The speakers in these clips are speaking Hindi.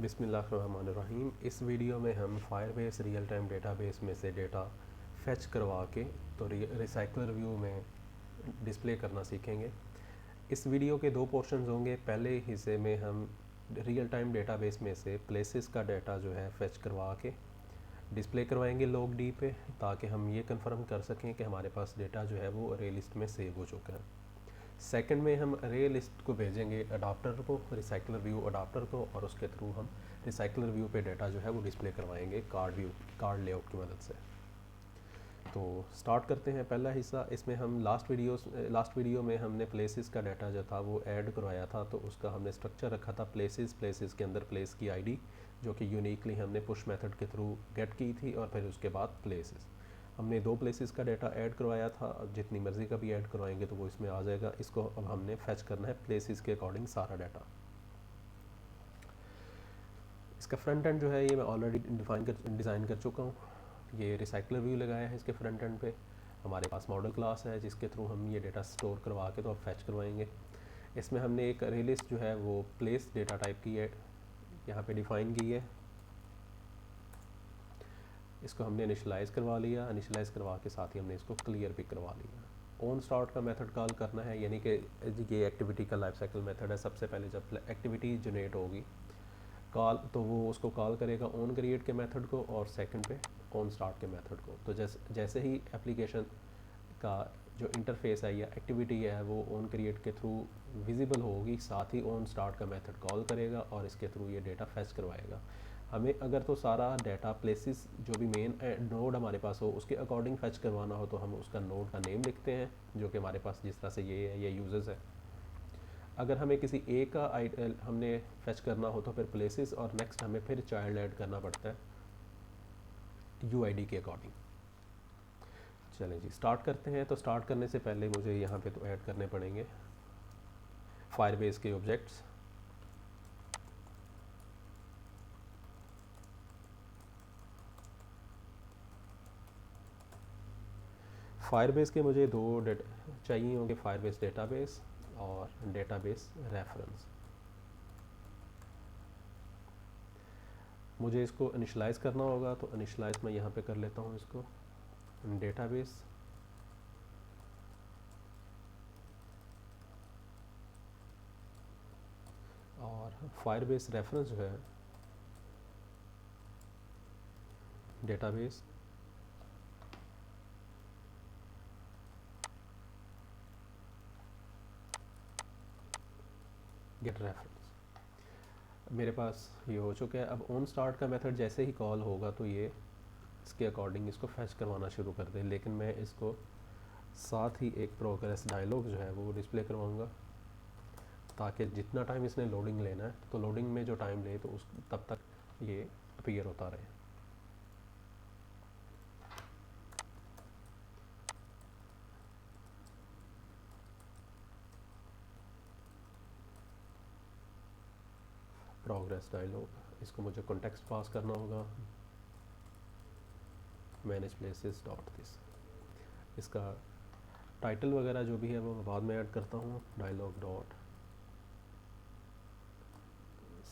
बिस्मिल्लाहिर्रहमानिर्रहीम। इस वीडियो में हम फायरबेस रियल टाइम डेटाबेस में से डेटा फेच करवा के तो रिसाइकलर व्यू में डिस्प्ले करना सीखेंगे। इस वीडियो के दो पोर्शंस होंगे। पहले हिस्से में हम रियल टाइम डेटाबेस में से प्लेसेस का डाटा जो है फेच करवा के डिस्प्ले करवाएंगे लॉग डी पे, ताकि हम ये कंफर्म कर सकें कि हमारे पास डेटा जो है वो अरे लिस्ट में सेव हो चुका है। सेकंड में हम अरे लिस्ट को भेजेंगे अडाप्टर को, रिसाइकलर व्यू अडाप्टर को, और उसके थ्रू हम रिसाइकलर व्यू पे डाटा जो है वो डिस्प्ले करवाएंगे कार्ड लेआउट की मदद से। तो स्टार्ट करते हैं पहला हिस्सा। इसमें हम लास्ट वीडियो में हमने प्लेसेस का डाटा जो था वो ऐड करवाया था, तो उसका हमने स्ट्रक्चर रखा था प्लेसेस के अंदर प्लेस की आईडी जो कि यूनिकली हमने पुश मेथड के थ्रू गेट की थी, और फिर उसके बाद प्लेसेस हमने 2 प्लेसेस का डाटा ऐड करवाया था। अब जितनी मर्ज़ी का भी ऐड करवाएंगे तो वो इसमें आ जाएगा। इसको अब हमने फेच करना है प्लेसेस के अकॉर्डिंग सारा डाटा। इसका फ्रंट एंड जो है ये मैं ऑलरेडी डिज़ाइन कर चुका हूँ। ये रिसाइकलर व्यू लगाया है इसके फ्रंट एंड पे। हमारे पास मॉडल क्लास है जिसके थ्रू हम ये डेटा स्टोर करवा के तो अब फैच करवाएंगे। इसमें हमने एक अरे लिस्ट जो है वो प्लेस डेटा टाइप की है यहाँ पे डिफ़ाइन की है। इसको हमने इनिशलाइज़ करवा लिया, इनिशलाइज़ करवा के साथ ही हमने इसको क्लियर भी करवा लिया। ऑन स्टार्ट का मेथड कॉल करना है, यानी कि ये एक्टिविटी का लाइफ साइकिल मेथड है। सबसे पहले जब एक्टिविटी जनरेट होगी कॉल, तो वो उसको कॉल करेगा ऑन क्रिएट के मेथड को, और सेकंड पे ऑन स्टार्ट के मेथड को। तो जैसे ही एप्लीकेशन का जो इंटरफेस है या एक्टिविटी है वो ऑन क्रिएट के थ्रू विजिबल होगी, साथ ही ऑन स्टार्ट का मेथड कॉल करेगा और इसके थ्रू ये डेटा फेच करवाएगा। हमें अगर तो सारा डाटा प्लेसेस जो भी मेन नोड हमारे पास हो उसके अकॉर्डिंग फेच करवाना हो, तो हम उसका नोड का नेम लिखते हैं, जो कि हमारे पास जिस तरह से ये है, ये यूजर्स है। अगर हमें किसी एक का हमने फेच करना हो तो फिर प्लेसेस, और नेक्स्ट हमें फिर चाइल्ड ऐड करना पड़ता है यूआईडी के अकॉर्डिंग। चलें जी स्टार्ट करते हैं। तो स्टार्ट करने से पहले मुझे यहाँ पे तो ऐड करने पड़ेंगे फायरबेस के ऑब्जेक्ट्स। फायरबेस के मुझे दो चाहिए होंगे, फायरबेस डेटाबेस और डेटाबेस रेफरेंस। मुझे इसको इनिशलाइज़ करना होगा, तो इनिशलाइज़ मैं यहाँ पे कर लेता हूँ इसको डेटाबेस, और फायरबेस रेफरेंस जो है डेटाबेस गेट रेफरेंस। मेरे पास ये हो चुका है। अब ऑन स्टार्ट का मेथड जैसे ही कॉल होगा तो ये इसके अकॉर्डिंग इसको फैच करवाना शुरू कर दे, लेकिन मैं इसको साथ ही एक प्रोग्रेस डायलॉग जो है वो डिस्प्ले करवाऊँगा, ताकि जितना टाइम इसने लोडिंग लेना है तो लोडिंग में जो टाइम ले तो उस तब तक ये अपीयर होता रहे। प्रोग्रेस डायलॉग, इसको मुझे कॉन्टेक्स्ट पास करना होगा मैनेज प्लेसेस डॉट दिस। इसका टाइटल वगैरह जो भी है वो मैं बाद में ऐड करता हूँ। Dialog dot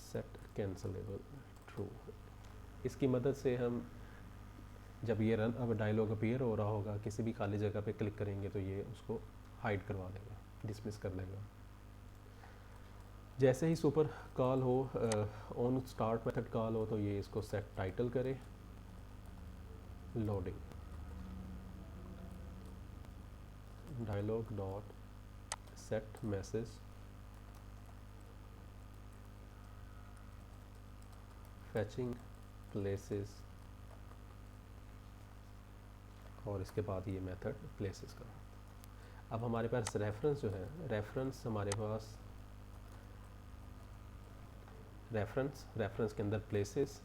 set cancelable true. इसकी मदद से हम जब ये रन अब डायलॉग अपीयर हो रहा होगा, किसी भी खाली जगह पे क्लिक करेंगे तो ये उसको हाइड करवा देगा, डिसमिस कर देगा। जैसे ही सुपर कॉल हो, ऑन स्टार्ट मेथड कॉल हो, तो ये इसको सेट टाइटल करे loading dialog dot set message fetching places, और इसके बाद ये मेथड प्लेसेस का। अब हमारे पास रेफरेंस जो है, रेफरेंस हमारे पास रेफरेंस के अंदर प्लेसेस,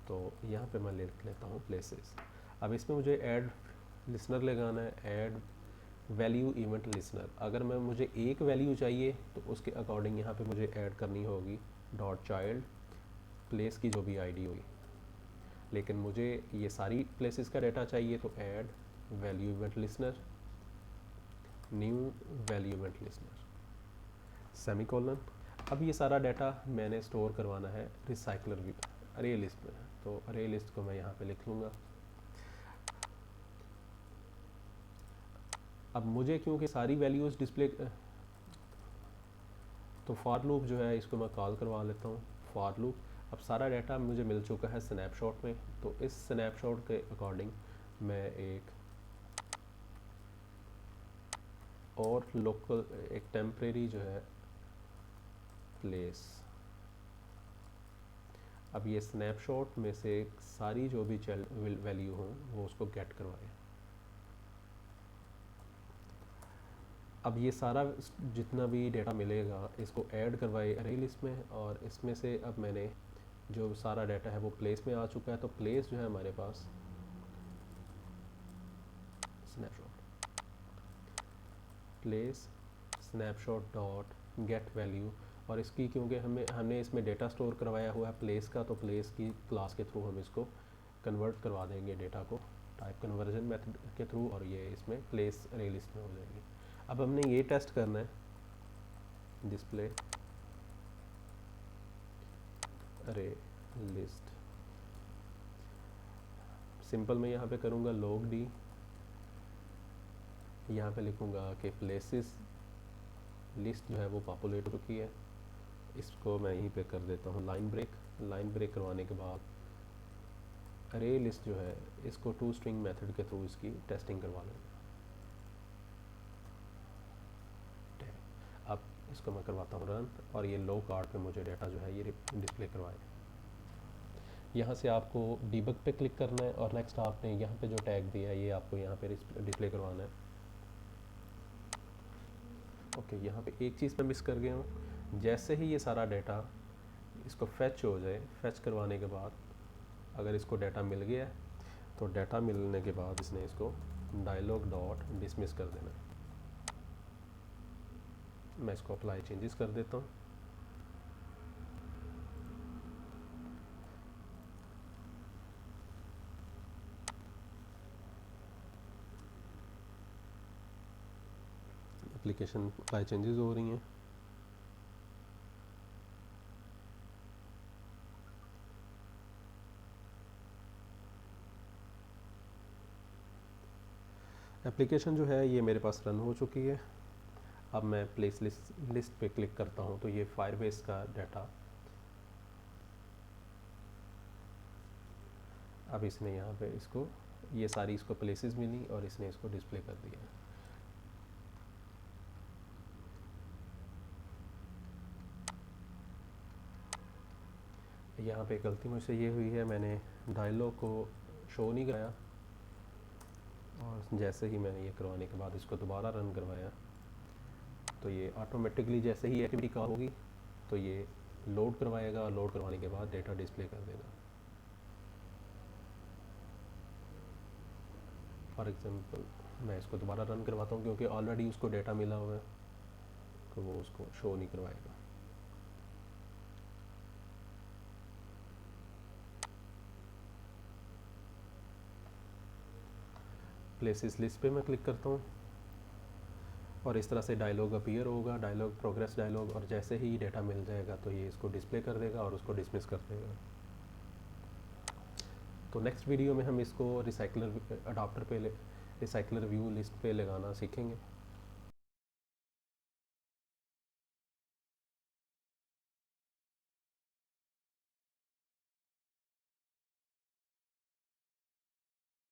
तो यहाँ पे मैं लिख लेता हूँ प्लेसेस। अब इसमें मुझे ऐड लिसनर लगाना है, ऐड वैल्यू इवेंट लिसनर। अगर मुझे एक वैल्यू चाहिए तो उसके अकॉर्डिंग यहाँ पे मुझे ऐड करनी होगी डॉट चाइल्ड प्लेस की जो भी आईडी हुई, लेकिन मुझे ये सारी प्लेसेस का डाटा चाहिए तो add value event listener new value event listener semicolon. अब ये सारा डाटा मैंने स्टोर करवाना है रिसाइकलर व्यू अरे लिस्ट में, तो अरे लिस्ट को मैं यहाँ पे लिख लूँगा। अब मुझे क्योंकि सारी वैल्यूज़ डिस्प्ले, तो फॉर लूप जो है इसको मैं कॉल करवा लेता हूँ फॉर लूप। अब सारा डाटा मुझे मिल चुका है स्नैपशॉट में, तो इस स्नैपशॉट के अकॉर्डिंग मैं एक और लोकल एक टेम्परेरी जो है प्लेस, अब ये स्नैपशॉट में से सारी जो भी वैल्यू हो वो उसको गेट करवाए। अब ये सारा जितना भी डेटा मिलेगा इसको ऐड करवाए अरे लिस्ट में, और इसमें से अब मैंने जो सारा डाटा है वो प्लेस में आ चुका है, तो प्लेस जो है हमारे पास snapshot place snapshot dot get value, और इसकी क्योंकि हमने इसमें डेटा स्टोर करवाया हुआ है प्लेस का, तो प्लेस की क्लास के थ्रू हम इसको कन्वर्ट करवा देंगे डेटा को टाइप कन्वर्जन मेथड के थ्रू, और ये इसमें प्लेस अरे लिस्ट में हो जाएगी। अब हमने ये टेस्ट करना है डिस्प्ले अरे लिस्ट, सिंपल मैं यहाँ पे करूँगा log d, यहाँ पे लिखूँगा कि प्लेसेस लिस्ट जो है वो पॉपुलेट हो चुकी है, इसको मैं यहीं पे कर देता हूँ लाइन ब्रेक करवाने के बाद अरे लिस्ट जो है इसको टू स्ट्रिंग मेथड के थ्रू इसकी टेस्टिंग करवा लेंगे। अब इसको मैं करवाता हूँ रन, और ये लो कार्ड पे मुझे डाटा जो है ये डिस्प्ले करवाए। यहाँ से आपको डीबग पे क्लिक करना है, और नेक्स्ट आपने यहाँ पे जो टैग दिया है ये आपको यहाँ पे डिस्प्ले करवाना है। ओके, यहाँ पे एक चीज़ मैं मिस कर गया हूँ, जैसे ही ये सारा डाटा इसको फैच हो जाए, फैच करवाने के बाद अगर इसको डाटा मिल गया है तो डाटा मिलने के बाद इसने इसको डायलॉग डॉट डिसमिस कर देना है। मैं इसको अप्लाई चेंजेस कर देता हूँ। एप्लीकेशन अप्लाई चेंजेस हो रही हैं। एप्लीकेशन जो है ये मेरे पास रन हो चुकी है। अब मैं प्लेस लिस्ट पे क्लिक करता हूँ तो ये फायरबेस का डाटा अब इसने यहाँ पे इसको ये सारी इसको प्लेसेस मिली और इसने इसको डिस्प्ले कर दिया। यहाँ पे गलती मुझसे ये हुई है, मैंने डायलॉग को शो नहीं कराया, और जैसे ही मैंने ये करवाने के बाद इसको दोबारा रन करवाया तो ये ऑटोमेटिकली जैसे ही एक्टिविटी कॉल होगी तो ये लोड करवाएगा, और लोड करवाने के बाद डेटा डिस्प्ले कर देगा। फॉर एग्जांपल मैं इसको दोबारा रन करवाता हूँ क्योंकि ऑलरेडी उसको डेटा मिला हुआ है तो वो उसको शो नहीं करवाएगा। प्लेसेस लिस्ट पे मैं क्लिक करता हूँ और इस तरह से डायलॉग अपीयर होगा, डायलॉग प्रोग्रेस डायलॉग, और जैसे ही डेटा मिल जाएगा तो ये इसको डिस्प्ले कर देगा और उसको डिसमिस कर देगा। तो नेक्स्ट वीडियो में हम इसको रिसाइकलर अडाप्टर पे रिसाइकलर व्यू लिस्ट पे लगाना सीखेंगे।